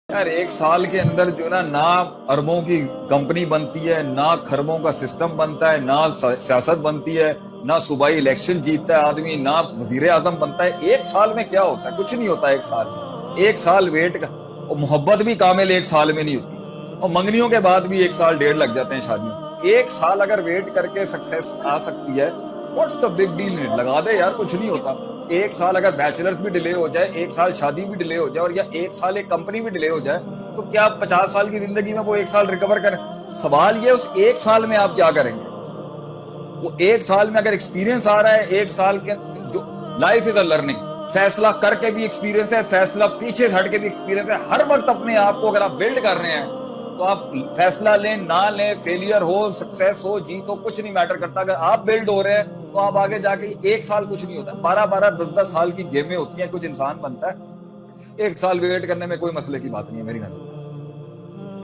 یار ایک سال کے اندر جو ہے نہ اربوں کی کمپنی بنتی ہے، نہ خربوں کا سسٹم بنتا ہے، نہ سیاست بنتی ہے، نہ صوبائی الیکشن جیتتا ہے آدمی، نہ وزیر اعظم بنتا ہے۔ ایک سال میں کیا ہوتا ہے؟ کچھ نہیں ہوتا ایک سال میں۔ ایک سال ویٹ کا، اور محبت بھی کامل ایک سال میں نہیں ہوتی، اور منگنیوں کے بعد بھی ایک سال ڈیڑھ لگ جاتے ہیں شادیوں۔ ایک سال اگر ویٹ کر کے سکسیس آ سکتی ہے، واٹس دا بگ ڈیل؟ لگا دے یار، کچھ نہیں ہوتا۔ ایک سال اگر بیچلرز بھی ڈیلے ہو جائے، ایک سال شادی بھی ڈیلے ہو جائے، اور یا ایک سال ایک کمپنی بھی ڈیلے ہو جائے، تو کیا 50 سال کی زندگی میں وہ ایک سال ریکور کریں؟ سوال یہ اس ایک سال میں آپ کیا کریں گے؟ وہ ایک سال میں اگر ایکسپیرینس آ رہا ہے، ایک سال کے جو لائف از اے لرننگ، فیصلہ کر کے بھی ایکسپیرینس ہے، فیصلہ پیچھے ہٹ کے بھی ایکسپیرینس ہے۔ ہر وقت اپنے آپ کو اگر آپ بلڈ کر رہے ہیں تو آپ فیصلہ لیں نہ لیں، فیلئر ہو سکسیس ہو جیت ہو، کچھ نہیں میٹر کرتا۔ اگر آپ بلڈ ہو رہے ہیں تو آپ آگے جا کے، ایک سال کچھ نہیں ہوتا، 12 10 سال کی گیمیں ہوتی ہیں، کچھ انسان بنتا ہے۔ ایک سال ویٹ کرنے میں کوئی مسئلے کی بات نہیں ہے میری نظر۔